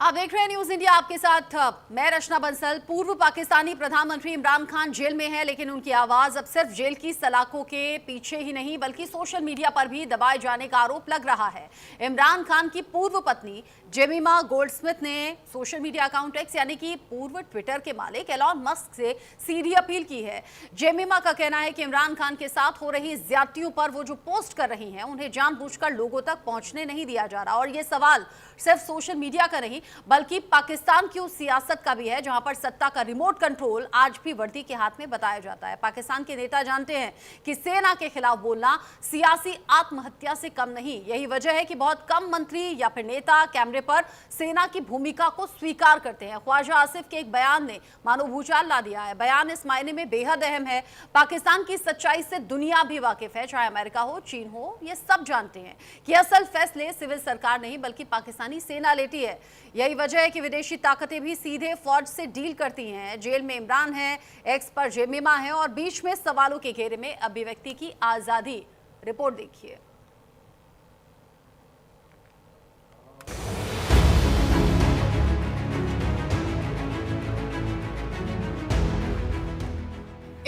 आप देख रहे हैं न्यूज इंडिया, आपके साथ मैं रचना बंसल। पूर्व पाकिस्तानी प्रधानमंत्री इमरान खान जेल में है, लेकिन उनकी आवाज अब सिर्फ जेल की सलाखों के पीछे ही नहीं बल्कि सोशल मीडिया पर भी दबाए जाने का आरोप लग रहा है। इमरान खान की पूर्व पत्नी जेमिमा गोल्डस्मिथ ने सोशल मीडिया अकाउंट एक्स यानी कि पूर्व ट्विटर के मालिक एलॉन मस्क से सीधी अपील की है। जेमिमा का कहना है कि इमरान खान के साथ हो रही ज्यादतियों पर वो जो पोस्ट कर रही हैं उन्हें जानबूझकर लोगों तक पहुंचने नहीं दिया जा रहा। और ये सवाल सिर्फ सोशल मीडिया का नहीं बल्कि पाकिस्तान की उस सियासत का भी है जहां पर सत्ता का रिमोट कंट्रोल आज भी वर्दी के हाथ में बताया जाता है। पाकिस्तान के नेता जानते हैं कि सेना के खिलाफ बोलना सियासी आत्महत्या से कम नहीं। यही वजह है कि बहुत कम मंत्री या फिर नेता कैमरे पर सेना की भूमिका को स्वीकार करते हैं। ख्वाजा आसिफ के एक बयान ने मानो भूचाल ला दिया है। बयान इस मायने में बेहद अहम है, पाकिस्तान की सच्चाई से दुनिया भी वाकिफ है, चाहे अमेरिका हो चीन हो, ये सब जानते हैं कि असल फैसले सिविल सरकार नहीं बल्कि पाकिस्तानी सेना लेती है। यही वजह है कि विदेशी ताकतें भी सीधे फौज से डील करती हैं। जेल में इमरान है, एक्स पर जेमिमा है और बीच में सवालों के घेरे में अभिव्यक्ति की आजादी। रिपोर्ट देखिए।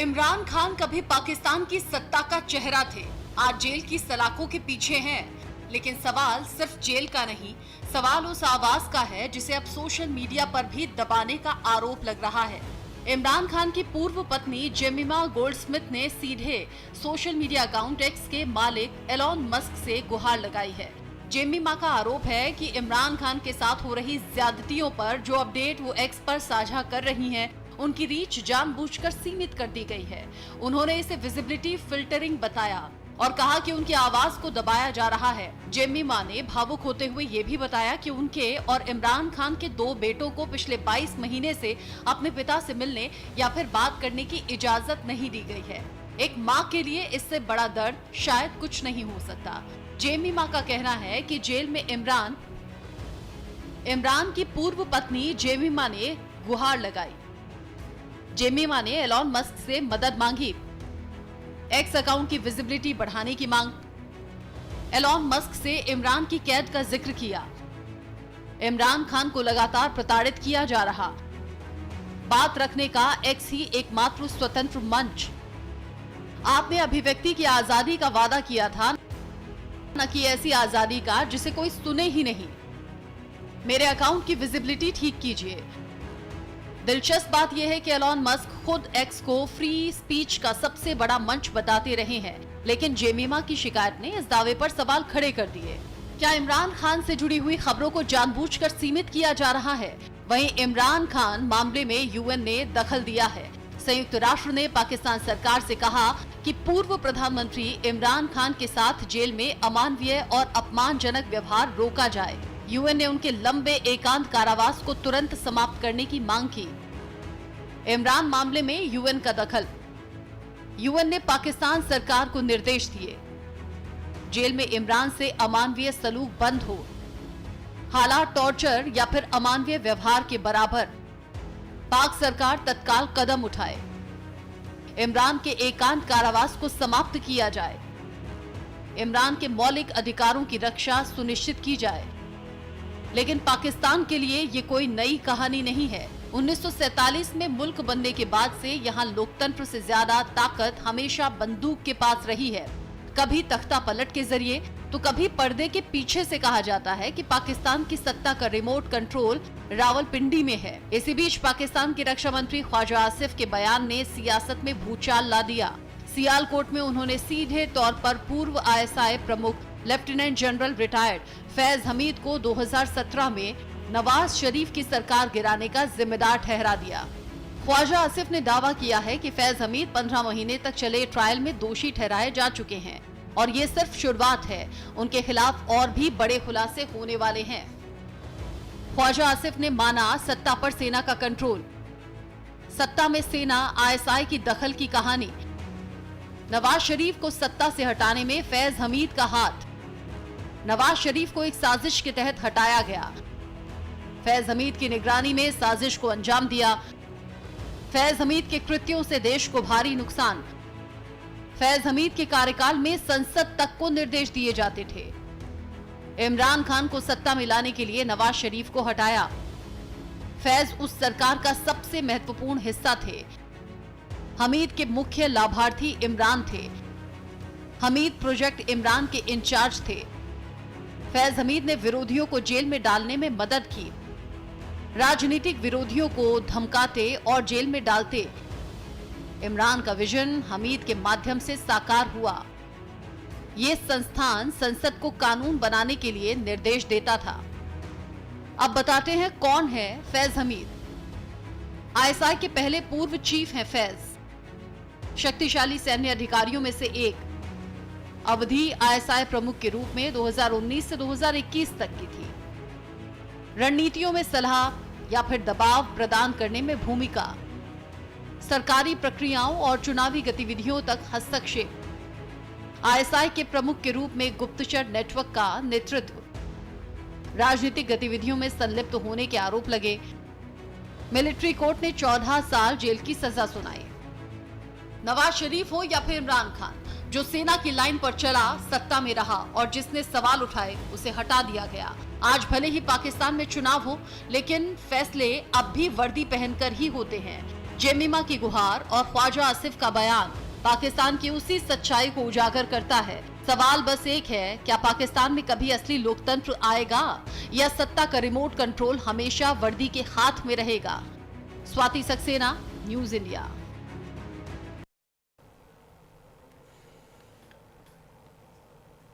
इमरान खान कभी पाकिस्तान की सत्ता का चेहरा थे, आज जेल की सलाखों के पीछे हैं। लेकिन सवाल सिर्फ जेल का नहीं, सवाल उस आवाज का है जिसे अब सोशल मीडिया पर भी दबाने का आरोप लग रहा है। इमरान खान की पूर्व पत्नी जेमिमा गोल्डस्मिथ ने सीधे सोशल मीडिया अकाउंट एक्स के मालिक एलॉन मस्क से गुहार लगाई है। जेमिमा का आरोप है कि इमरान खान के साथ हो रही ज्यादतियों पर जो अपडेट वो एक्स पर साझा कर रही हैं, उनकी रीच जानबूझकर सीमित कर दी गई है। उन्होंने इसे विजिबिलिटी फिल्टरिंग बताया और कहा कि उनकी आवाज को दबाया जा रहा है। जेमिमा ने भावुक होते हुए ये भी बताया कि उनके और इमरान खान के 2 बेटों को पिछले 22 महीने से अपने पिता से मिलने या फिर बात करने की इजाजत नहीं दी गई है। एक माँ के लिए इससे बड़ा दर्द शायद कुछ नहीं हो सकता। जेमिमा का कहना है कि जेल में इमरान की पूर्व पत्नी जेमिमा ने गुहार लगाई। जेमिमा ने एलॉन मस्क से मदद मांगी, एक्स अकाउंट की विजिबिलिटी बढ़ाने की मांग, एलॉन मस्क से इमरान की कैद का जिक्र किया। इमरान खान को लगातार प्रताड़ित किया जा रहा, बात रखने का एक्स ही एकमात्र स्वतंत्र मंच। आपने अभिव्यक्ति की आजादी का वादा किया था, न कि ऐसी आजादी का जिसे कोई सुने ही नहीं। मेरे अकाउंट की विजिबिलिटी ठीक कीजिए। दिलचस्प बात यह है कि एलॉन मस्क खुद एक्स को फ्री स्पीच का सबसे बड़ा मंच बताते रहे हैं, लेकिन जेमिमा की शिकायत ने इस दावे पर सवाल खड़े कर दिए। क्या इमरान खान से जुड़ी हुई खबरों को जानबूझकर सीमित किया जा रहा है? वहीं इमरान खान मामले में यूएन ने दखल दिया है। संयुक्त राष्ट्र ने पाकिस्तान सरकार से कहा कि पूर्व प्रधानमंत्री इमरान खान के साथ जेल में अमानवीय और अपमानजनक व्यवहार रोका जाए। यूएन ने उनके लंबे एकांत कारावास को तुरंत समाप्त करने की मांग की। इमरान मामले में यूएन का दखल। यूएन ने पाकिस्तान सरकार को निर्देश दिए, जेल में इमरान से अमानवीय सलूक बंद हो, हालात टॉर्चर या फिर अमानवीय व्यवहार के बराबर। पाक सरकार तत्काल कदम उठाए, इमरान के एकांत कारावास को समाप्त किया जाए, इमरान के मौलिक अधिकारों की रक्षा सुनिश्चित की जाए। लेकिन पाकिस्तान के लिए ये कोई नई कहानी नहीं है। 1947 में मुल्क बनने के बाद से यहाँ लोकतंत्र से ज्यादा ताकत हमेशा बंदूक के पास रही है। कभी तख्ता पलट के जरिए तो कभी पर्दे के पीछे से कहा जाता है कि पाकिस्तान की सत्ता का रिमोट कंट्रोल रावलपिंडी में है। इसी बीच पाकिस्तान के रक्षा मंत्री ख्वाजा आसिफ के बयान ने सियासत में भूचाल ला दिया। सियालकोट में उन्होंने सीधे तौर पर पूर्व आईएसआई प्रमुख lieutenant general retired Faiz Hamid को 2017 में नवाज शरीफ की सरकार गिराने का जिम्मेदार ठहरा दिया। ख्वाजा आसिफ ने दावा किया है कि फैज हमीद 15 महीने तक चले ट्रायल में दोषी ठहराए जा चुके हैं और ये सिर्फ शुरुआत है, उनके खिलाफ और भी बड़े खुलासे होने वाले हैं। ख्वाजा आसिफ ने माना सत्ता पर सेना का कंट्रोल, सत्ता में सेना आईएसआई की दखल की कहानी, नवाज शरीफ को सत्ता से हटाने में फैज हमीद का हाथ, नवाज शरीफ को एक साजिश के तहत हटाया गया, फैज हमीद की निगरानी में साजिश को अंजाम दिया, फैज हमीद के कृत्यों से देश को भारी नुकसान, फैज हमीद के कार्यकाल में संसद तक को निर्देश दिए जाते थे। इमरान खान को सत्ता में लाने के लिए नवाज शरीफ को हटाया, फैज उस सरकार का सबसे महत्वपूर्ण हिस्सा थे। हमीद के मुख्य लाभार्थी इमरान थे। हमीद प्रोजेक्ट इमरान के इंचार्ज थे। फैज हमीद ने विरोधियों को जेल में डालने में मदद की। राजनीतिक विरोधियों को धमकाते और जेल में डालते इमरान का विजन हमीद के माध्यम से साकार हुआ। यह संस्थान संसद को कानून बनाने के लिए निर्देश देता था। अब बताते हैं कौन है फैज हमीद। आईएसआई के पहले पूर्व चीफ हैं फैज। शक्तिशाली सैन्य अधिकारियों में से एक। अवधि आईएसआई प्रमुख के रूप में 2019 से 2021 तक की थी। रणनीतियों में सलाह या फिर दबाव प्रदान करने में भूमिका, सरकारी प्रक्रियाओं और चुनावी गतिविधियों तक हस्तक्षेप, आईएसआई के प्रमुख के रूप में गुप्तचर नेटवर्क का नेतृत्व, राजनीतिक गतिविधियों में संलिप्त होने के आरोप लगे। मिलिट्री कोर्ट ने 14 साल जेल की सजा सुनाई। नवाज शरीफ हो या फिर इमरान खान, जो सेना की लाइन पर चला, सत्ता में रहा और जिसने सवाल उठाए उसे हटा दिया गया। आज भले ही पाकिस्तान में चुनाव हो, लेकिन फैसले अब भी वर्दी पहनकर ही होते हैं। जेमिमा की गुहार और ख्वाजा आसिफ का बयान पाकिस्तान की उसी सच्चाई को उजागर करता है। सवाल बस एक है, क्या पाकिस्तान में कभी असली लोकतंत्र आएगा या सत्ता का रिमोट कंट्रोल हमेशा वर्दी के हाथ में रहेगा? Swati Saxena, news India.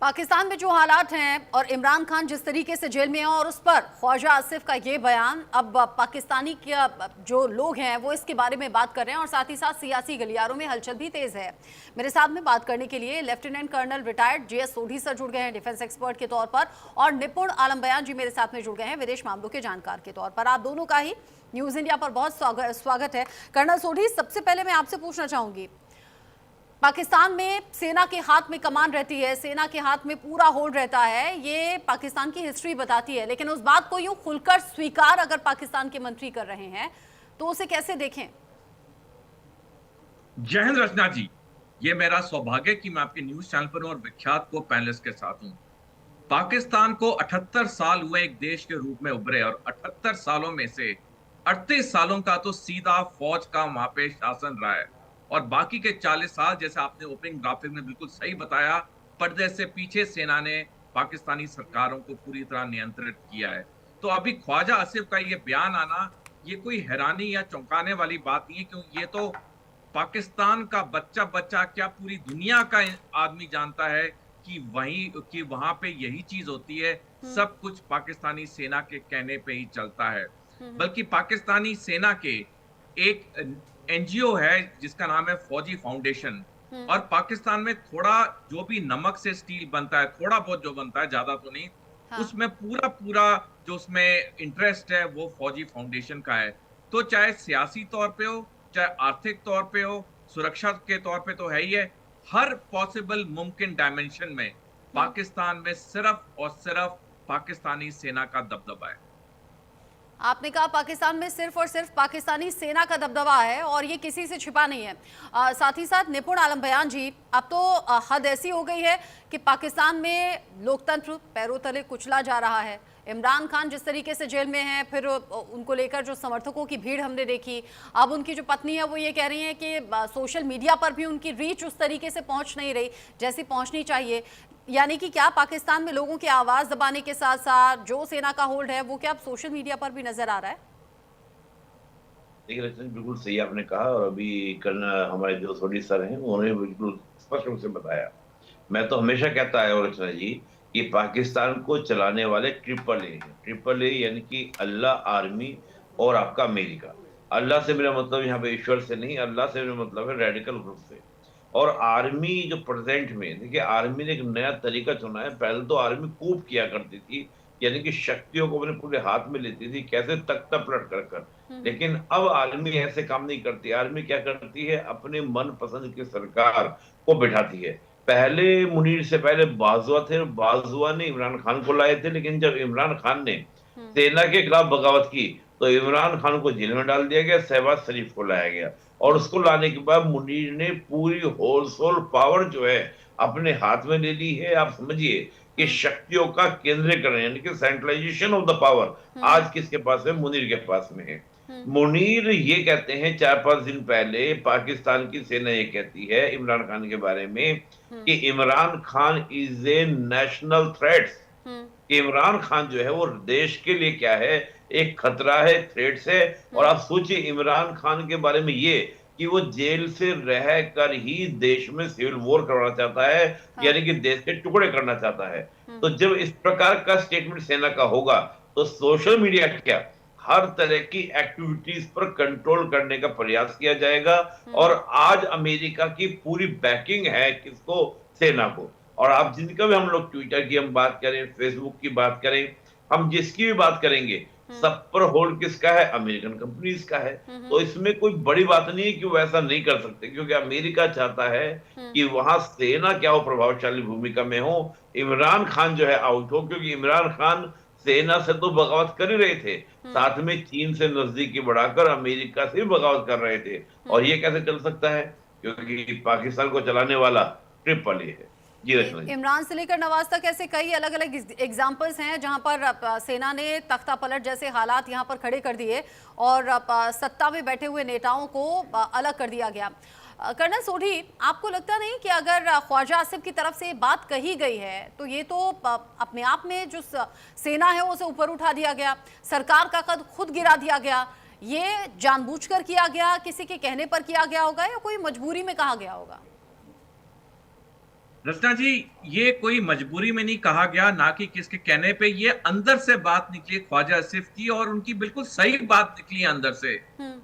पाकिस्तान में जो हालात हैं और इमरान खान जिस तरीके से जेल में है और उस पर ख्वाजा आसिफ का ये बयान, अब पाकिस्तानी के जो लोग हैं वो इसके बारे में बात कर रहे हैं और साथ ही साथ सियासी गलियारों में हलचल भी तेज है। मेरे साथ में बात करने के लिए lieutenant colonel retired JS Sodhi sir जुड़ गए हैं डिफेंस एक्सपर्ट के तौर पर, और निपुण आलम बयान जी मेरे साथ में जुड़ गए हैं विदेश मामलों के जानकार के तौर पर। आप दोनों का ही न्यूज इंडिया पर बहुत स्वागत है। कर्नल सोढ़ी, सबसे पहले मैं आपसे पूछना चाहूंगी, पाकिस्तान में सेना के हाथ में कमान रहती है, सेना के हाथ में पूरा होल्ड रहता है, ये पाकिस्तान की हिस्ट्री बताती है, लेकिन उस बात को यूं खुलकर स्वीकार अगर पाकिस्तान के मंत्री कर रहे हैं तो उसे कैसे देखें? जय हिंद रचना जी, ये मेरा सौभाग्य कि मैं आपके न्यूज चैनल पर हूं और विख्यात को पैनलिस्ट के साथ हूं। पाकिस्तान को 78 साल हुए एक देश के रूप में उभरे और 78 सालों में से 38 सालों का तो सीधा फौज का वहां पे शासन रहा है और बाकी के 40 साल, जैसे आपने ओपनिंग ग्राफिक में बिल्कुल सही बताया, पर्दे से पीछे सेना ने पाकिस्तानी सरकारों को पूरी तरह नियंत्रित किया है। तो अभी ख्वाजा आसिफ का ये बयान आना, ये कोई हैरानी या चौंकाने वाली बात नहीं है, क्योंकि ये तो पाकिस्तान का बच्चा क्या पूरी दुनिया का आदमी जानता है कि वहां पे यही चीज होती है। सब कुछ पाकिस्तानी सेना के कहने पे ही चलता है। बल्कि पाकिस्तानी सेना के एक NGO है जिसका नाम है फौजी फाउंडेशन, और पाकिस्तान में थोड़ा जो भी नमक से स्टील बनता है, थोड़ा बहुत जो बनता है, ज्यादा तो नहीं, हाँ। उसमें पूरा जो उसमें इंटरेस्ट है वो फौजी फाउंडेशन का है। तो चाहे सियासी तौर पे हो, चाहे आर्थिक तौर पे हो, सुरक्षा के तौर पे तो है ही है। हर पॉसिबल मुमकिन डायमेंशन में पाकिस्तान में सिर्फ और सिर्फ पाकिस्तानी सेना का दबदबा है। आपने कहा पाकिस्तान में सिर्फ और सिर्फ पाकिस्तानी सेना का दबदबा है और ये किसी से छिपा नहीं है। साथ ही साथ निपुण आलम बयान जी, अब तो हद ऐसी हो गई है कि पाकिस्तान में लोकतंत्र पैरों तले कुचला जा रहा है। इमरान खान जिस तरीके से जेल में हैं, फिर उनको लेकर जो समर्थकों की भीड़ हमने देखी, अब उनकी जो पत्नी है वो ये कह रही हैं कि सोशल मीडिया पर भी उनकी रीच उस तरीके से पहुंच नहीं रही जैसी पहुंचनी चाहिए। यानी कि क्या पाकिस्तान में लोगों की आवाज दबाने के साथ साथ जो सेना का होल्ड है वो क्या अब सोशल मीडिया पर भी नजर आ रहा है? देखिए रचना, बिल्कुल सही आपने कहा, और अभी कल हमारे जो सोढ़ी सर हैं उन्होंने बिल्कुल स्पष्ट रूप से बताया। मैं तो हमेशा कहता है रचना जी कि पाकिस्तान को चलाने वाले ट्रिपल ए यानी कि अल्लाह, आर्मी और आपका अमेरिका। अल्लाह से मेरा मतलब यहाँ पे ईश्वर से नहीं, अल्लाह से मेरा मतलब है रेडिकल ग्रुप से। और आर्मी जो प्रेजेंट में, देखिए आर्मी ने एक नया तरीका चुना है। पहले तो आर्मी कूप किया करती थी, यानी कि शक्तियों को अपने पूरे हाथ में लेती थी, कैसे तख्ता पलट कर। लेकिन अब आर्मी ऐसे काम नहीं करती। आर्मी क्या करती है, अपने मन पसंद की सरकार को बिठाती है। पहले मुनीर से पहले बाजुआ थे, बाजुआ ने इमरान खान को लाए थे, लेकिन जब इमरान खान ने सेना के खिलाफ बगावत की तो इमरान खान को जेल में डाल दिया गया, शहबाज शरीफ को लाया गया, और उसको लाने के बाद मुनीर ने पूरी होलसेल पावर जो है अपने हाथ में ले ली है। आप समझिए कि शक्तियों का केंद्रीकरण यानी कि सेंट्रलाइजेशन ऑफ द पावर आज किसके पास है? मुनीर के पास में है। मुनीर ये कहते हैं 4-5 दिन पहले पाकिस्तान की सेना ये कहती है इमरान खान के बारे में कि Imran Khan is a national threat, कि इमरान खान जो है वो देश के लिए क्या है? एक खतरा है, थ्रेट्स है। और आप सोचिए इमरान खान के बारे में ये कि वो जेल से रह कर ही देश में सिविल वॉर करवाना चाहता है, यानी कि देश के टुकड़े करना चाहता है। तो जब इस प्रकार का स्टेटमेंट सेना का होगा तो सोशल मीडिया क्या हर तरह की एक्टिविटीज पर कंट्रोल करने का प्रयास किया जाएगा। और आज अमेरिका की पूरी बैकिंग है किसको? सेना को। और आप जिनका भी हम लोग ट्विटर की हम बात करें, फेसबुक की बात करें, हम जिसकी भी बात करेंगे, सब पर होल्ड किसका है? अमेरिकन कंपनीज का है। तो इसमें कोई बड़ी बात नहीं है कि वो ऐसा नहीं कर सकते, क्योंकि अमेरिका चाहता है कि वहां सेना क्या हो प्रभावशाली भूमिका में हो, इमरान खान जो है आउट हो, क्योंकि इमरान खान सेना से तो बगावत कर ही रहे थे, साथ में चीन से नजदीकी बढ़ाकर अमेरिका से भी बगावत कर रहे थे। और ये कैसे चल सकता है? क्योंकि पाकिस्तान को चलाने वाला ट्रिपल ए है। इमरान से लेकर नवाज तक ऐसे कई अलग अलग एग्जाम्पल्स हैं जहां पर सेना ने तख्ता पलट जैसे हालात यहां पर खड़े कर दिए और सत्ता में बैठे हुए नेताओं को अलग कर दिया गया। कर्नल सोढी, आपको लगता नहीं कि अगर ख्वाजा आसिफ की तरफ से बात कही गई है तो ये तो अपने आप में जो सेना है उसे ऊपर उठा दिया गया, सरकार का कद खुद गिरा दिया गया, ये जानबूझकर किया गया, किसी के कहने पर किया गया होगा या कोई मजबूरी में कहा गया होगा? रचना जी, ये कोई मजबूरी में नहीं कहा गया, ना कि किसके कहने पे, ये अंदर से बात निकली ख्वाजा आसिफ की और उनकी बिल्कुल सही बात निकली अंदर से।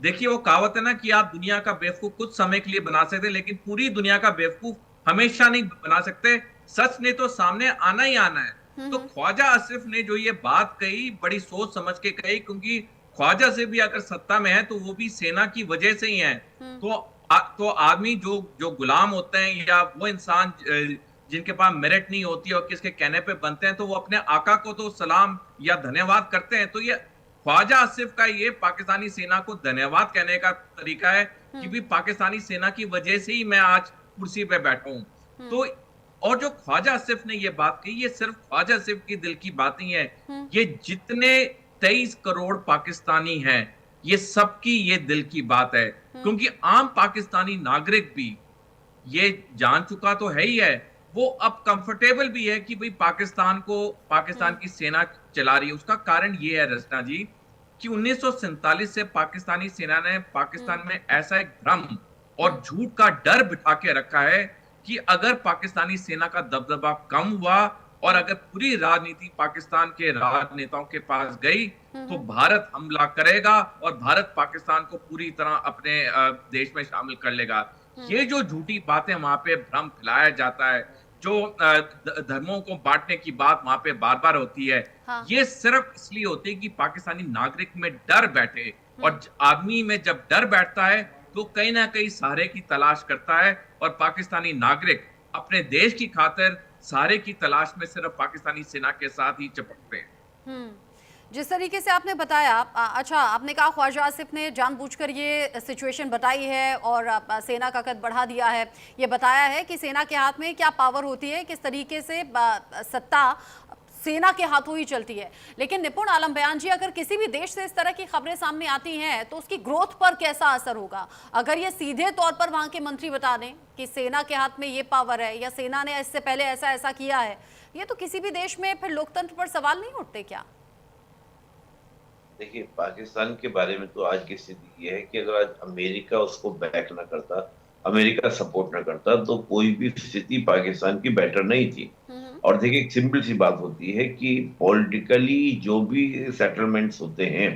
देखिए वो कहावत है ना कि आप दुनिया का बेवकूफ कुछ समय के लिए बना सकते, लेकिन पूरी दुनिया का बेवकूफ हमेशा नहीं बना सकते। सच ने तो सामने आना ही आना है। तो ख्वाजा आसिफ ने जो ये बात कही बड़ी सोच समझ के कही, क्योंकि ख्वाजा आसिफ भी अगर सत्ता में है तो वो भी सेना की वजह से ही है। तो आदमी जो गुलाम होते हैं या वो इंसान जिनके पास मेरिट नहीं होती और किसके कहने पे बनते हैं, तो वो अपने आका को तो सलाम या धन्यवाद करते हैं। तो ये ख्वाजा आसिफ का ये पाकिस्तानी सेना को धन्यवाद कहने का तरीका है कि भी पाकिस्तानी सेना की वजह से ही मैं आज कुर्सी पे बैठा हूं। तो और जो ख्वाजा आसिफ ने ये बात कही, ये सिर्फ ख्वाजा आसिफ की दिल की बात नहीं है, ये जितने 23 करोड़ पाकिस्तानी हैं ये सबकी ये दिल की बात है। क्योंकि आम पाकिस्तानी नागरिक भी ये जान चुका तो है ही है, वो अब कंफर्टेबल भी है कि भाई पाकिस्तान की सेना चला रही है। उसका कारण ये है रचना जी कि 1947 से पाकिस्तानी सेना ने पाकिस्तान में ऐसा एक भ्रम और झूठ का डर बिठा के रखा है कि अगर पाकिस्तानी सेना का दबदबा कम हुआ और अगर पूरी राजनीति पाकिस्तान के राजनेताओं के पास गई तो भारत हमला करेगा और भारत पाकिस्तान को पूरी तरह अपने देश में शामिल कर लेगा। ये जो झूठी बातें वहां पे भ्रम फैलाया जाता है, जो धर्मों को बांटने की बात वहां पे बार बार होती है, हाँ। ये सिर्फ इसलिए होती है कि पाकिस्तानी नागरिक में डर बैठे। और आदमी में जब डर बैठता है तो कहीं ना कहीं सहारे की तलाश करता है और पाकिस्तानी नागरिक अपने देश की खातिर सहारे की तलाश में सिर्फ पाकिस्तानी सेना के साथ ही चिपकते हैं। जिस तरीके से आपने बताया, अच्छा आपने कहा ख्वाजा आसिफ ने जानबूझकर ये सिचुएशन बताई है और सेना का कद बढ़ा दिया है, ये बताया है कि सेना के हाथ में क्या पावर होती है, किस तरीके से सत्ता सेना के हाथों ही चलती है। लेकिन निपुण आलम बयान जी, अगर किसी भी देश से इस तरह की खबरें सामने आती हैं तो उसकी ग्रोथ पर कैसा असर होगा? अगर ये सीधे तौर पर वहां के मंत्री बता दें कि सेना के हाथ में ये पावर है या सेना ने इससे पहले ऐसा ऐसा किया है, ये तो किसी भी देश में फिर लोकतंत्र पर सवाल नहीं उठते क्या? देखिए, पाकिस्तान के बारे में तो आज की स्थिति ये है कि अगर आज अमेरिका उसको बैक ना करता, अमेरिका सपोर्ट ना करता, तो कोई भी स्थिति पाकिस्तान की बेटर नहीं थी। और देखिए, एक सिंपल सी बात होती है कि पॉलिटिकली जो भी सेटलमेंट्स होते हैं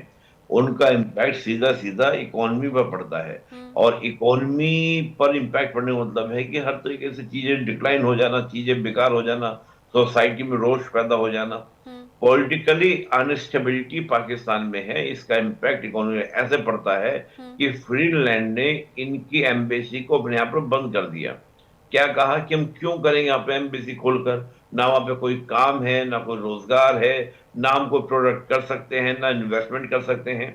उनका इम्पैक्ट सीधा सीधा इकोनॉमी पर पड़ता है। और इकोनॉमी पर इम्पैक्ट पड़ने का मतलब है कि हर तरीके से चीजें डिक्लाइन हो जाना, चीजें बेकार हो जाना, सोसाइटी में रोष पैदा हो जाना। पॉलिटिकली अनस्टेबिलिटी पाकिस्तान में है, इसका इम्पैक्ट इकोनॉमी में ऐसे पड़ता है कि फिनलैंड ने इनकी एम्बेसी को अपने यहाँ पर बंद कर दिया। क्या कहा कि हम क्यों करेंगे यहाँ पे एम्बेसी खोलकर, ना वहां पे कोई काम है, ना कोई रोजगार है, ना हम कोई प्रोडक्ट कर सकते हैं, ना इन्वेस्टमेंट कर सकते हैं।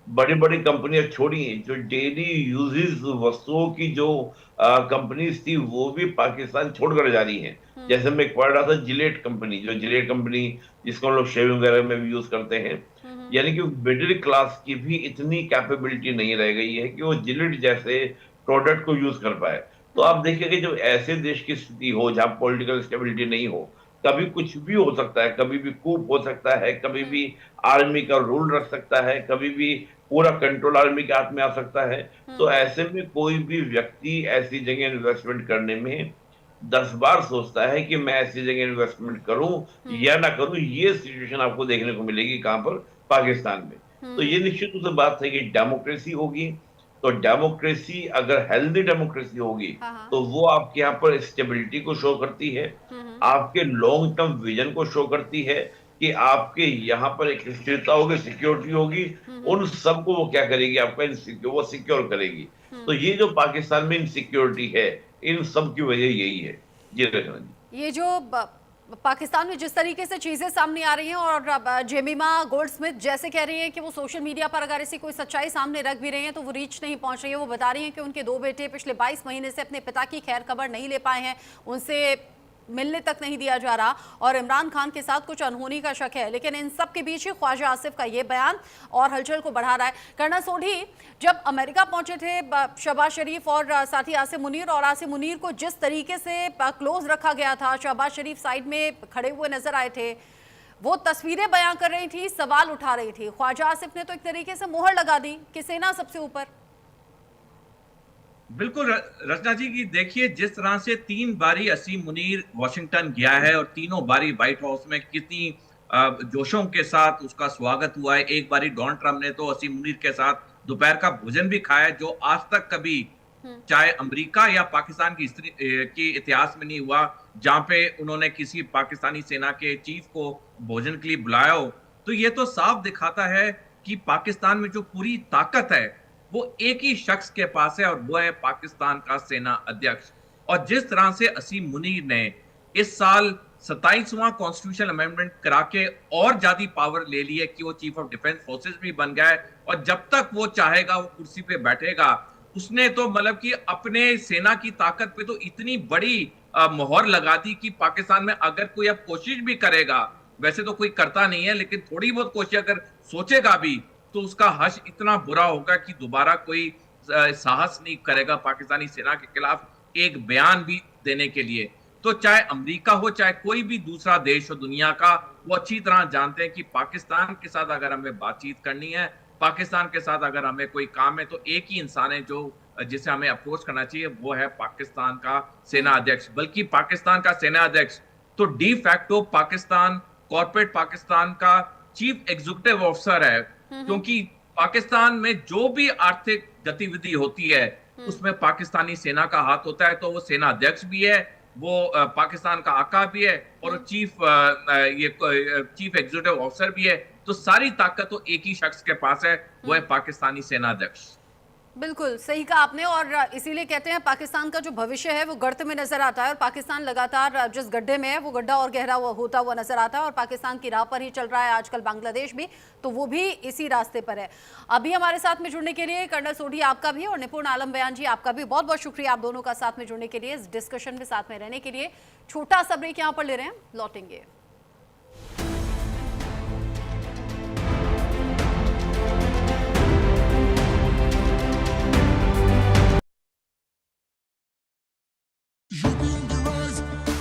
बड़ी बड़ी कंपनियां छोड़ी, जो डेली यूजेस वस्तुओं की जो कंपनीज थी वो भी पाकिस्तान छोड़कर जा रही हैं। जैसे मैं एक पढ़ रहा था, जिलेट कंपनी, जिसको हम लोग शेविंग वगैरह में भी यूज करते हैं, यानी कि मिडिल क्लास की भी इतनी कैपेबिलिटी नहीं रह गई है कि वो जिलेट जैसे प्रोडक्ट को यूज कर पाए। तो आप देखिए कि जब ऐसे देश की स्थिति हो जहां पॉलिटिकल स्टेबिलिटी नहीं हो, कभी कुछ भी हो सकता है, कभी भी कूप हो सकता है, कभी भी आर्मी का रूल रख सकता है, कभी भी पूरा कंट्रोल आर्मी के हाथ में आ सकता है। तो ऐसे में कोई भी व्यक्ति ऐसी जगह इन्वेस्टमेंट करने में 10 बार सोचता है कि मैं ऐसी जगह इन्वेस्टमेंट करूं या ना करूं। ये सिचुएशन आपको देखने को मिलेगी कहां पर? पाकिस्तान में। तो ये निश्चित रूप से बात है कि डेमोक्रेसी होगी, तो डेमोक्रेसी अगर हेल्दी डेमोक्रेसी होगी हाँ। तो वो आपके यहाँ पर स्टेबिलिटी को शो करती है, आपके लॉन्ग टर्म विजन को शो करती है कि आपके यहाँ पर एक स्थिरता होगी, सिक्योरिटी होगी, उन सबको वो क्या करेगी? आपका वो सिक्योर करेगी। तो ये जो पाकिस्तान में इनसिक्योरिटी है, इन सब की वजह यही है। जी रचना जी। ये जो पाकिस्तान में जिस तरीके से चीजें सामने आ रही हैं और जेमिमा गोल्डस्मिथ जैसे कह रही हैं कि वो सोशल मीडिया पर अगर ऐसी कोई सच्चाई सामने रख भी रही हैं तो वो रीच नहीं पहुंच रही है। वो बता रही हैं कि उनके 2 बेटे पिछले 22 महीने से अपने पिता की खैर खबर नहीं ले पाए हैं, उनसे मिलने तक नहीं दिया जा रहा और इमरान खान के साथ कुछ अनहोनी का शक है। लेकिन इन सब के बीच ही ख्वाजा आसिफ का ये बयान और हलचल को बढ़ा रहा है। कर्नल सोढी, जब अमेरिका पहुंचे थे शहबाज शरीफ और साथी आसिम मुनीर, और आसिम मुनीर को जिस तरीके से क्लोज रखा गया था, शहबाज शरीफ साइड में खड़े हुए नजर आए थे, वो तस्वीरें बयां कर रही थी, सवाल उठा रही थी। ख्वाजा आसिफ ने तो एक तरीके से मोहर लगा दी कि सेना सबसे ऊपर। बिल्कुल रचना जी की देखिए, जिस तरह से 3 बारी असीम मुनीर वॉशिंगटन गया है और तीनों बारी व्हाइट हाउस में कितनी जोशों के साथ उसका स्वागत हुआ है। एक बारी डोनाल्ड ट्रंप ने तो असीम मुनीर के साथ दोपहर का भोजन भी खाया, जो आज तक कभी चाहे अमेरिका या पाकिस्तान की इतिहास में नहीं हुआ, जहां पे उन्होंने किसी पाकिस्तानी सेना के चीफ को भोजन के लिए बुलाया हो। तो ये तो साफ दिखाता है कि पाकिस्तान में जो पूरी ताकत है वो एक ही शख्स के पास है और वो है पाकिस्तान का सेना अध्यक्ष। और जिस तरह से असीम मुनीर ने इस साल 27वां कॉन्स्टिट्यूशन अमेंडमेंट करा के और ज्यादा पावर ले ली है कि वो चीफ ऑफ डिफेंस फोर्सेस भी बन गया है और जब तक वो चाहेगा वो कुर्सी पे बैठेगा। उसने तो मतलब कि अपने सेना की ताकत पे तो इतनी बड़ी मोहर लगा दी कि पाकिस्तान में अगर कोई अब कोशिश भी करेगा, वैसे तो कोई करता नहीं है, लेकिन थोड़ी बहुत कोशिश अगर सोचेगा भी तो उसका हश इतना बुरा होगा कि दोबारा कोई साहस नहीं करेगा पाकिस्तानी सेना के खिलाफ एक बयान भी देने के लिए। तो चाहे अमेरिका हो चाहे कोई भी दूसरा देश हो दुनिया का, वो अच्छी तरह जानते हैं कि पाकिस्तान के साथ अगर हमें बातचीत करनी है, पाकिस्तान के साथ अगर हमें कोई काम है, तो एक ही इंसान है जो जिसे हमें अप्रोच करना चाहिए, वो है पाकिस्तान का सेना अध्यक्ष। बल्कि पाकिस्तान का सेना अध्यक्ष तो de facto Pakistan corporate Pakistan का चीफ एग्जीक्यूटिव ऑफिसर है, क्योंकि पाकिस्तान में जो भी आर्थिक गतिविधि होती है उसमें पाकिस्तानी सेना का हाथ होता है। तो वो सेना अध्यक्ष भी है, वो पाकिस्तान का आका भी है और चीफ एग्जीक्यूटिव ऑफिसर भी है। तो सारी ताकत तो एक ही शख्स के पास है, वो है पाकिस्तानी सेना अध्यक्ष। बिल्कुल सही कहा आपने, और इसीलिए कहते हैं पाकिस्तान का जो भविष्य है वो गर्त में नजर आता है और पाकिस्तान लगातार जिस गड्ढे में है वो गड्ढा और गहरा होता हुआ नजर आता है और पाकिस्तान की राह पर ही चल रहा है आजकल बांग्लादेश भी, तो वो भी इसी रास्ते पर है। अभी हमारे साथ में जुड़ने के लिए कर्नल सोढी आपका भी और निपुण आलम बयान जी आपका भी बहुत बहुत शुक्रिया, आप दोनों का साथ में जुड़ने के लिए, इस डिस्कशन में साथ में रहने के लिए। छोटा सा ब्रेक यहाँ पर ले रहे हैं, लौटेंगे।